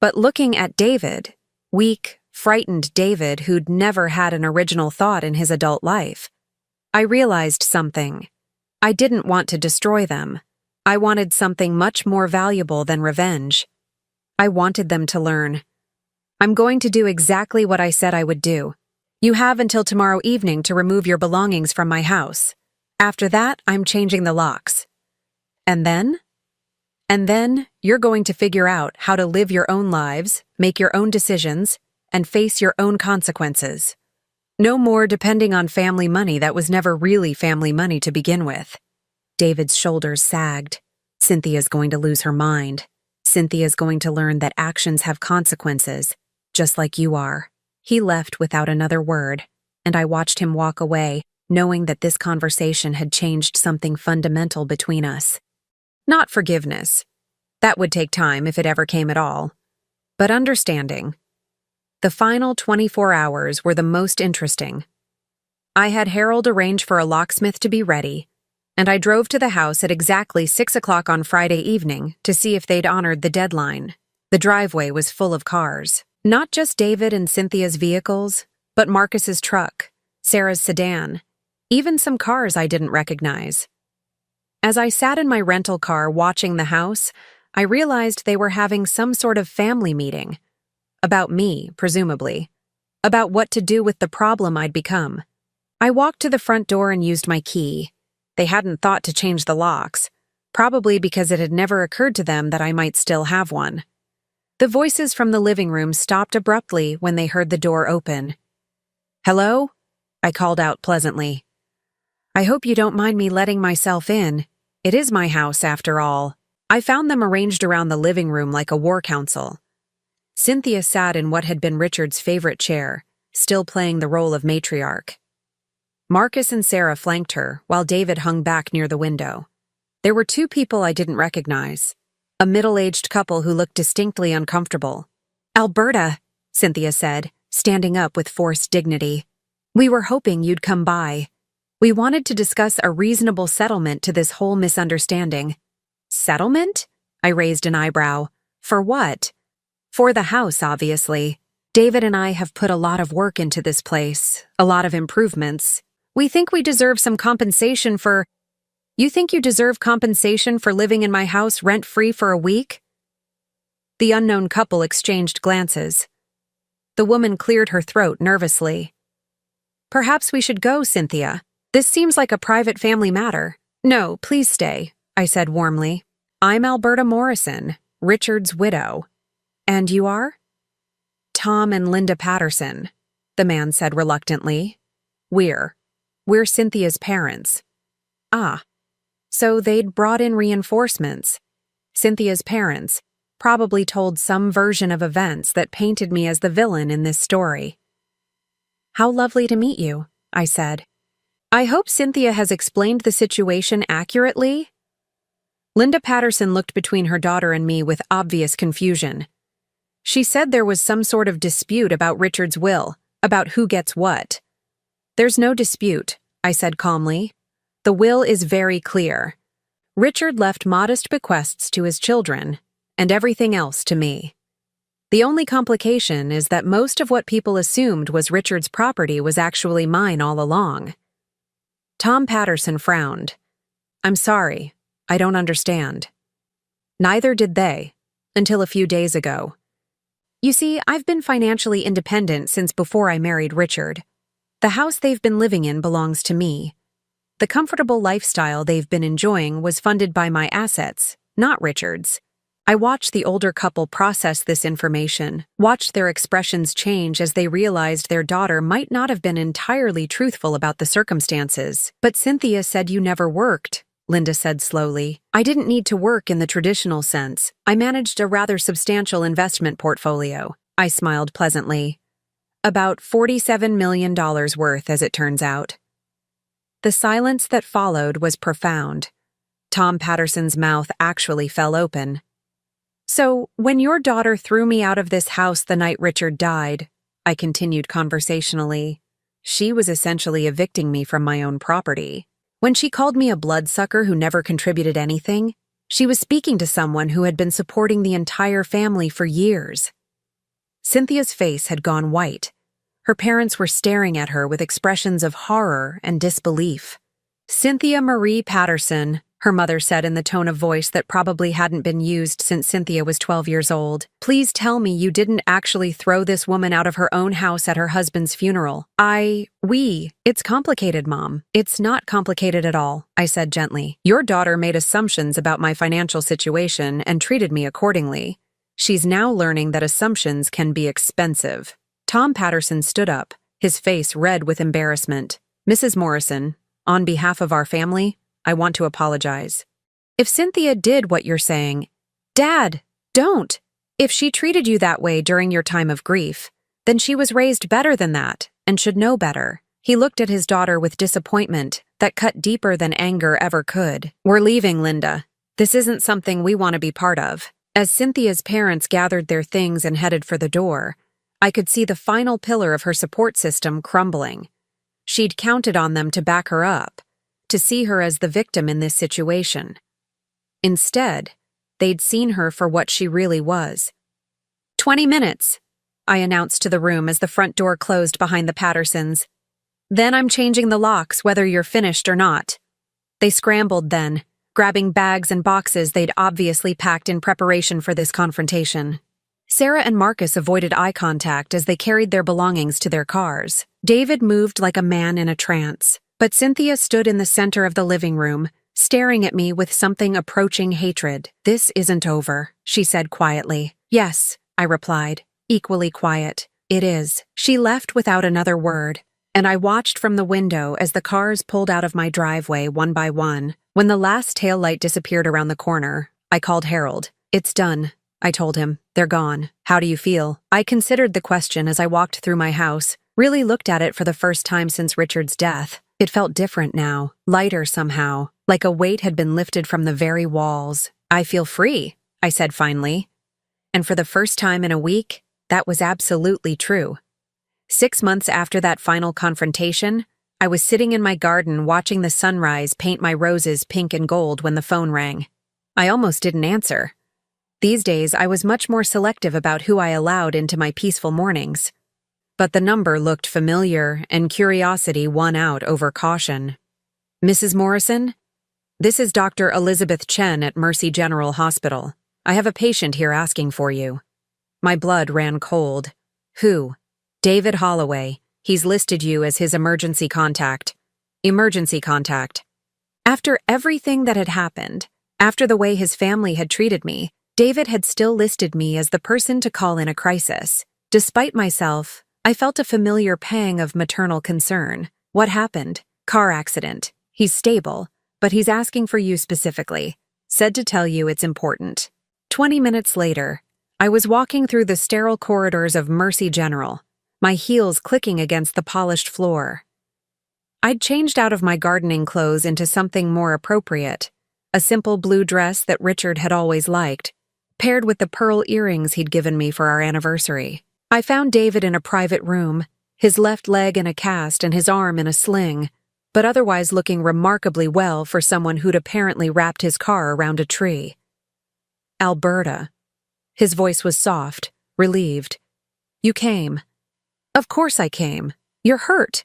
Speaker 1: But looking at David, weak, frightened David who'd never had an original thought in his adult life, I realized something. I didn't want to destroy them. I wanted something much more valuable than revenge. I wanted them to learn. I'm going to do exactly what I said I would do. You have until tomorrow evening to remove your belongings from my house. After that, I'm changing the locks. And then? And then, you're going to figure out how to live your own lives, make your own decisions, and face your own consequences. No more depending on family money that was never really family money to begin with. David's shoulders sagged. Cynthia's going to lose her mind. Cynthia's going to learn that actions have consequences, just like you are. He left without another word, and I watched him walk away, knowing that this conversation had changed something fundamental between us. Not forgiveness. That would take time if it ever came at all. But understanding. The final 24 hours were the most interesting. I had Harold arrange for a locksmith to be ready, and I drove to the house at exactly 6 o'clock on Friday evening to see if they'd honored the deadline. The driveway was full of cars. Not just David and Cynthia's vehicles, but Marcus's truck, Sarah's sedan, even some cars I didn't recognize. As I sat in my rental car watching the house, I realized they were having some sort of family meeting. About me, presumably. About what to do with the problem I'd become. I walked to the front door and used my key. They hadn't thought to change the locks, probably because it had never occurred to them that I might still have one. The voices from the living room stopped abruptly when they heard the door open. "Hello?" I called out pleasantly. "I hope you don't mind me letting myself in. It is my house, after all." I found them arranged around the living room like a war council. Cynthia sat in what had been Richard's favorite chair, still playing the role of matriarch. Marcus and Sarah flanked her, while David hung back near the window. There were two people I didn't recognize. A middle-aged couple who looked distinctly uncomfortable. "Alberta," Cynthia said, standing up with forced dignity. "We were hoping you'd come by. We wanted to discuss a reasonable settlement to this whole misunderstanding." "Settlement?" I raised an eyebrow. "For what?" "For the house, obviously. David and I have put a lot of work into this place, a lot of improvements. We think we deserve some compensation for—" "You think you deserve compensation for living in my house rent-free for a week?" The unknown couple exchanged glances. The woman cleared her throat nervously. "Perhaps we should go, Cynthia. This seems like a private family matter." "No, please stay," I said warmly. "I'm Alberta Morrison, Richard's widow." "And you are?" "Tom and Linda Patterson," the man said reluctantly. We're Cynthia's parents." "Ah. So they'd brought in reinforcements." Cynthia's parents probably told some version of events that painted me as the villain in this story. "How lovely to meet you," I said. "I hope Cynthia has explained the situation accurately." Linda Patterson looked between her daughter and me with obvious confusion. She said there was some sort of dispute about Richard's will, about who gets what. "There's no dispute," I said calmly. "The will is very clear. Richard left modest bequests to his children, and everything else to me. The only complication is that most of what people assumed was Richard's property was actually mine all along." Tom Patterson frowned. "I'm sorry, I don't understand." Neither did they, until a few days ago. You see, I've been financially independent since before I married Richard. The house they've been living in belongs to me. The comfortable lifestyle they've been enjoying was funded by my assets, not Richard's. I watched the older couple process this information, watched their expressions change as they realized their daughter might not have been entirely truthful about the circumstances. "But Cynthia said you never worked," Linda said slowly. "I didn't need to work in the traditional sense. I managed a rather substantial investment portfolio." I smiled pleasantly. "About $47 million worth, as it turns out." The silence that followed was profound. Tom Patterson's mouth actually fell open. "So, when your daughter threw me out of this house the night Richard died," I continued conversationally, She was essentially evicting me from my own property. When she called me a bloodsucker who never contributed anything, she was speaking to someone who had been supporting the entire family for years. Cynthia's face had gone white. Her parents were staring at her with expressions of horror and disbelief. "Cynthia Marie Patterson," her mother said in the tone of voice that probably hadn't been used since Cynthia was 12 years old. "Please tell me you didn't actually throw this woman out of her own house at her husband's funeral." It's complicated, Mom. It's not complicated at all, I said gently. Your daughter made assumptions about my financial situation and treated me accordingly. She's now learning that assumptions can be expensive. Tom Patterson stood up, his face red with embarrassment. "Mrs. Morrison, on behalf of our family, I want to apologize. If Cynthia did what you're saying, Dad, don't. If she treated you that way during your time of grief, then she was raised better than that and should know better." He looked at his daughter with disappointment that cut deeper than anger ever could. "We're leaving, Linda. This isn't something we want to be part of." As Cynthia's parents gathered their things and headed for the door, I could see the final pillar of her support system crumbling. She'd counted on them to back her up, to see her as the victim in this situation. Instead, they'd seen her for what she really was. 20 minutes, I announced to the room as the front door closed behind the Pattersons. "Then I'm changing the locks whether you're finished or not." They scrambled then, grabbing bags and boxes they'd obviously packed in preparation for this confrontation. Sarah and Marcus avoided eye contact as they carried their belongings to their cars. David moved like a man in a trance, but Cynthia stood in the center of the living room, staring at me with something approaching hatred. "This isn't over," she said quietly. "Yes," I replied, equally quiet. "It is." She left without another word, and I watched from the window as the cars pulled out of my driveway one by one. When the last taillight disappeared around the corner, I called Harold. "It's done," I told him. "They're gone. How do you feel?" I considered the question as I walked through my house, really looked at it for the first time since Richard's death. It felt different now, lighter somehow, like a weight had been lifted from the very walls. "I feel free," I said finally. And for the first time in a week, that was absolutely true. 6 months after that final confrontation, I was sitting in my garden watching the sunrise paint my roses pink and gold when the phone rang. I almost didn't answer. These days, I was much more selective about who I allowed into my peaceful mornings. But the number looked familiar, and curiosity won out over caution. "Mrs. Morrison? This is Dr. Elizabeth Chen at Mercy General Hospital. I have a patient here asking for you." My blood ran cold. "Who?" "David Holloway. He's listed you as his emergency contact." Emergency contact. After everything that had happened, after the way his family had treated me, David had still listed me as the person to call in a crisis. Despite myself, I felt a familiar pang of maternal concern. "What happened?" "Car accident. He's stable, but he's asking for you specifically. Said to tell you it's important." 20 minutes later, I was walking through the sterile corridors of Mercy General, my heels clicking against the polished floor. I'd changed out of my gardening clothes into something more appropriate, a simple blue dress that Richard had always liked, paired with the pearl earrings he'd given me for our anniversary. I found David in a private room, his left leg in a cast and his arm in a sling, but otherwise looking remarkably well for someone who'd apparently wrapped his car around a tree. "Alberta." His voice was soft, relieved. "You came." "Of course I came. You're hurt."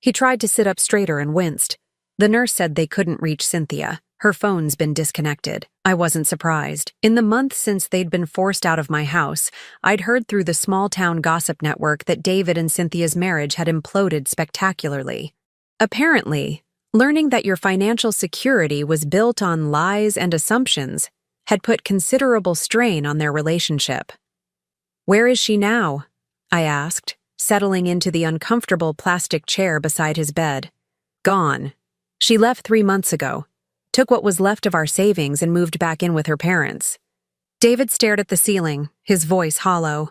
Speaker 1: He tried to sit up straighter and winced. The nurse said they couldn't reach Cynthia. Her phone's been disconnected. I wasn't surprised. In the month since they'd been forced out of my house, I'd heard through the small-town gossip network that David and Cynthia's marriage had imploded spectacularly. Apparently, learning that your financial security was built on lies and assumptions had put considerable strain on their relationship. "Where is she now?" I asked, settling into the uncomfortable plastic chair beside his bed. "Gone. She left 3 months ago. Took what was left of our savings and moved back in with her parents." David stared at the ceiling, his voice hollow.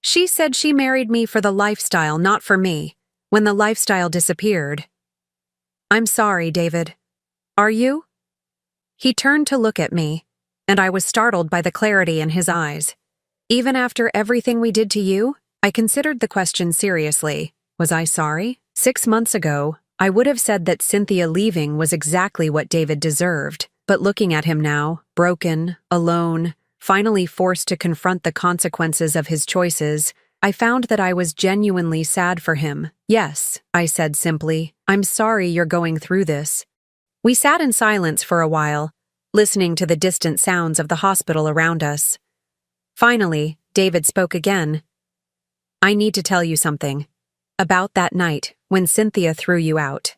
Speaker 1: "She said she married me for the lifestyle, not for me, when the lifestyle disappeared." "I'm sorry, David. Are you?" He turned to look at me, and I was startled by the clarity in his eyes. "Even after everything we did to you?" I considered the question seriously. Was I sorry? 6 months ago, I would have said that Cynthia leaving was exactly what David deserved. But looking at him now, broken, alone, finally forced to confront the consequences of his choices, I found that I was genuinely sad for him. Yes, I said simply, I'm sorry you're going through this. We sat in silence for a while, listening to the distant sounds of the hospital around us. Finally, David spoke again. I need to tell you something. About that night, when Cynthia threw you out.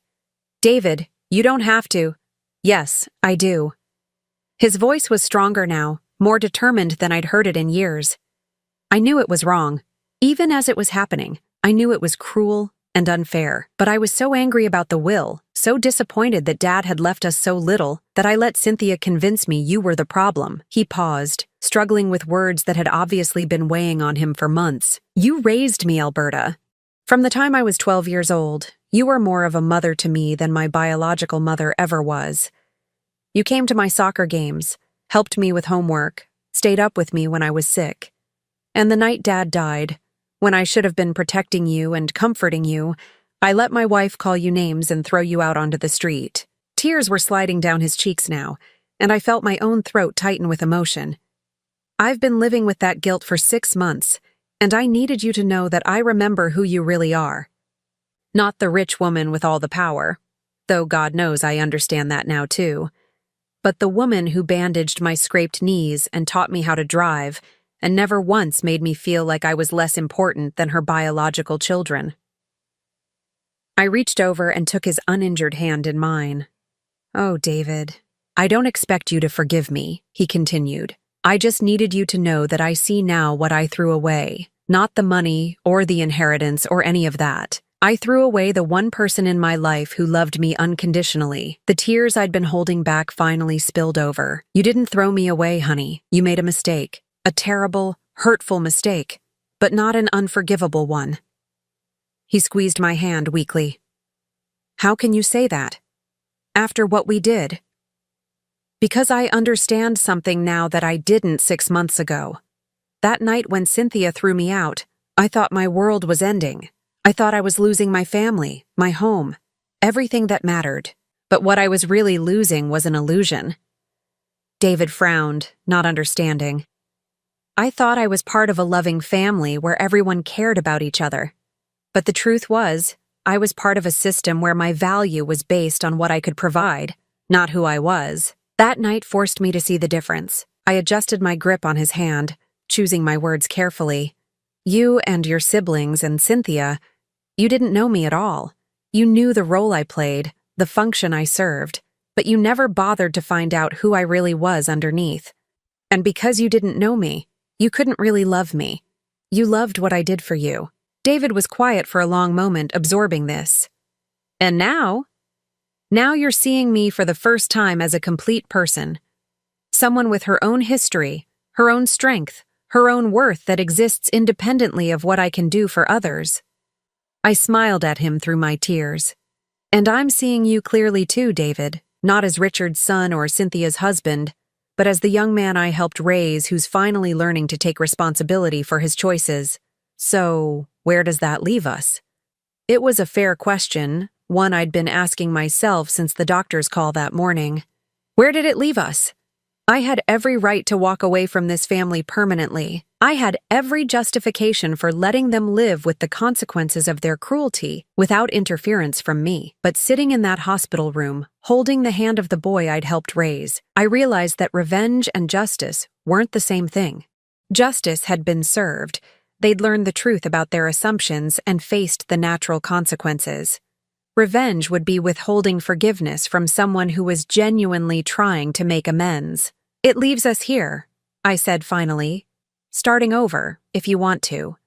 Speaker 1: David, you don't have to. Yes, I do. His voice was stronger now, more determined than I'd heard it in years. I knew it was wrong. Even as it was happening, I knew it was cruel and unfair. But I was so angry about the will, so disappointed that Dad had left us so little, that I let Cynthia convince me you were the problem. He paused, struggling with words that had obviously been weighing on him for months. You raised me, Alberta. From the time I was 12 years old, you were more of a mother to me than my biological mother ever was. You came to my soccer games, helped me with homework, stayed up with me when I was sick. And the night Dad died, when I should have been protecting you and comforting you, I let my wife call you names and throw you out onto the street. Tears were sliding down his cheeks now, and I felt my own throat tighten with emotion. I've been living with that guilt for 6 months, and I needed you to know that I remember who you really are. Not the rich woman with all the power, though God knows I understand that now too, but the woman who bandaged my scraped knees and taught me how to drive, and never once made me feel like I was less important than her biological children. I reached over and took his uninjured hand in mine. Oh, David, I don't expect you to forgive me, he continued. I just needed you to know that I see now what I threw away, not the money or the inheritance or any of that. I threw away the one person in my life who loved me unconditionally. The tears I'd been holding back finally spilled over. You didn't throw me away, honey. You made a mistake. A terrible, hurtful mistake, but not an unforgivable one. He squeezed my hand weakly. How can you say that? After what we did? Because I understand something now that I didn't 6 months ago. That night when Cynthia threw me out, I thought my world was ending. I thought I was losing my family, my home, everything that mattered. But what I was really losing was an illusion. David frowned, not understanding. I thought I was part of a loving family where everyone cared about each other. But the truth was, I was part of a system where my value was based on what I could provide, not who I was. That night forced me to see the difference. I adjusted my grip on his hand, choosing my words carefully. You and your siblings and Cynthia, you didn't know me at all. You knew the role I played, the function I served, but you never bothered to find out who I really was underneath. And because you didn't know me, you couldn't really love me. You loved what I did for you. David was quiet for a long moment, absorbing this. And now you're seeing me for the first time as a complete person. Someone with her own history, her own strength, her own worth that exists independently of what I can do for others. I smiled at him through my tears. And I'm seeing you clearly too, David, not as Richard's son or Cynthia's husband, but as the young man I helped raise who's finally learning to take responsibility for his choices. So, where does that leave us? It was a fair question, one I'd been asking myself since the doctor's call that morning. Where did it leave us? I had every right to walk away from this family permanently. I had every justification for letting them live with the consequences of their cruelty without interference from me. But sitting in that hospital room, holding the hand of the boy I'd helped raise, I realized that revenge and justice weren't the same thing. Justice had been served. They'd learned the truth about their assumptions and faced the natural consequences. Revenge would be withholding forgiveness from someone who was genuinely trying to make amends. It leaves us here, I said finally. Starting over, if you want to.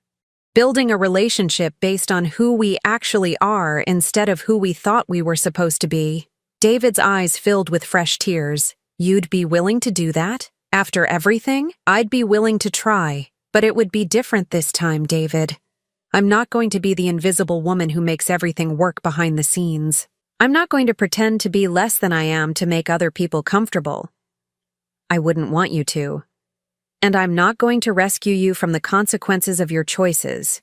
Speaker 1: Building a relationship based on who we actually are instead of who we thought we were supposed to be. David's eyes filled with fresh tears. You'd be willing to do that? After everything? I'd be willing to try, but it would be different this time, David. I'm not going to be the invisible woman who makes everything work behind the scenes. I'm not going to pretend to be less than I am to make other people comfortable. I wouldn't want you to. And I'm not going to rescue you from the consequences of your choices.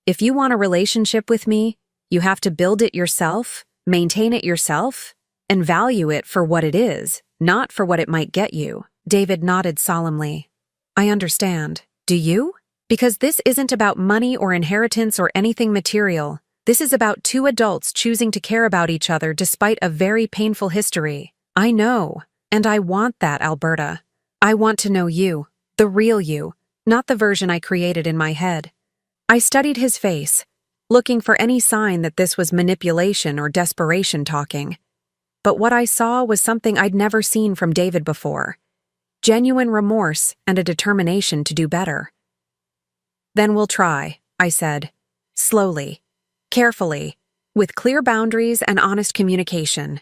Speaker 1: If you want a relationship with me, you have to build it yourself, maintain it yourself, and value it for what it is, not for what it might get you. David nodded solemnly. I understand. Do you? Because this isn't about money or inheritance or anything material. This is about two adults choosing to care about each other despite a very painful history. I know, and I want that, Alberta. I want to know you, the real you, not the version I created in my head. I studied his face, looking for any sign that this was manipulation or desperation talking. But what I saw was something I'd never seen from David before. Genuine remorse and a determination to do better. Then we'll try, I said, slowly, carefully, with clear boundaries and honest communication.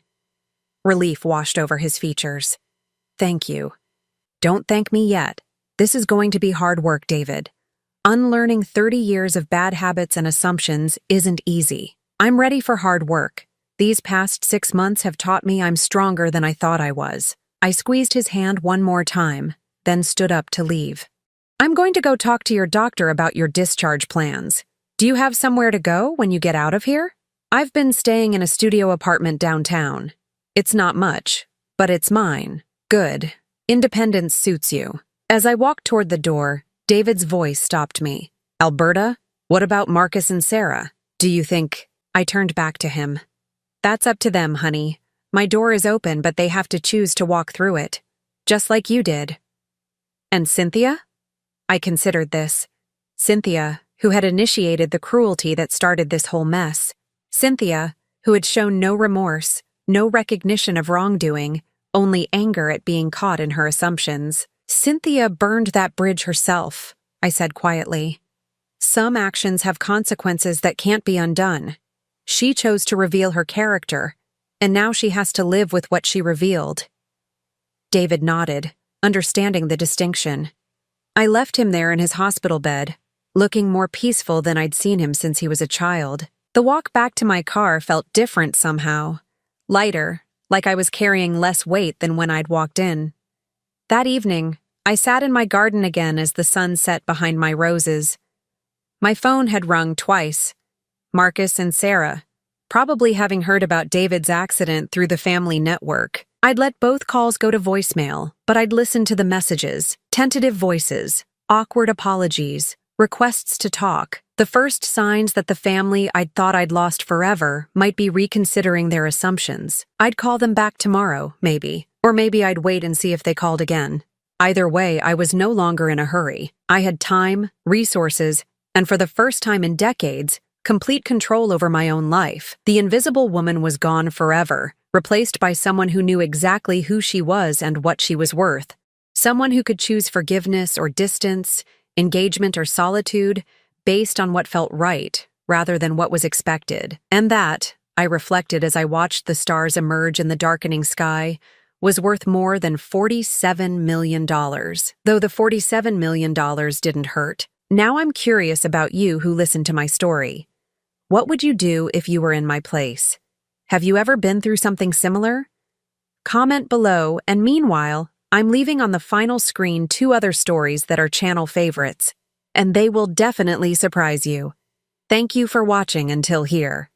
Speaker 1: Relief washed over his features. Thank you. Don't thank me yet. This is going to be hard work, David. Unlearning 30 years of bad habits and assumptions isn't easy. I'm ready for hard work. These past 6 months have taught me I'm stronger than I thought I was. I squeezed his hand one more time, then stood up to leave. I'm going to go talk to your doctor about your discharge plans. Do you have somewhere to go when you get out of here? I've been staying in a studio apartment downtown. It's not much, but it's mine. Good. Independence suits you. As I walked toward the door, David's voice stopped me. Alberta, what about Marcus and Sarah? Do you think... I turned back to him. That's up to them, honey. My door is open, but they have to choose to walk through it. Just like you did. And Cynthia? I considered this. Cynthia, who had initiated the cruelty that started this whole mess. Cynthia, who had shown no remorse, no recognition of wrongdoing, only anger at being caught in her assumptions. Cynthia burned that bridge herself, I said quietly. Some actions have consequences that can't be undone. She chose to reveal her character, and now she has to live with what she revealed. David nodded, understanding the distinction. I left him there in his hospital bed, looking more peaceful than I'd seen him since he was a child. The walk back to my car felt different somehow. Lighter, like I was carrying less weight than when I'd walked in. That evening, I sat in my garden again as the sun set behind my roses. My phone had rung twice. Marcus and Sarah, probably having heard about David's accident through the family network. I'd let both calls go to voicemail, but I'd listen to the messages, tentative voices, awkward apologies, requests to talk, the first signs that the family I'd thought I'd lost forever might be reconsidering their assumptions. I'd call them back tomorrow, maybe, or maybe I'd wait and see if they called again. Either way, I was no longer in a hurry. I had time, resources, and for the first time in decades, complete control over my own life. The invisible woman was gone forever, replaced by someone who knew exactly who she was and what she was worth. Someone who could choose forgiveness or distance, engagement or solitude, based on what felt right, rather than what was expected. And that, I reflected as I watched the stars emerge in the darkening sky, was worth more than $47 million. Though the $47 million didn't hurt. Now I'm curious about you who listened to my story. What would you do if you were in my place? Have you ever been through something similar? Comment below, and meanwhile, I'm leaving on the final screen 2 other stories that are channel favorites, and they will definitely surprise you. Thank you for watching until here.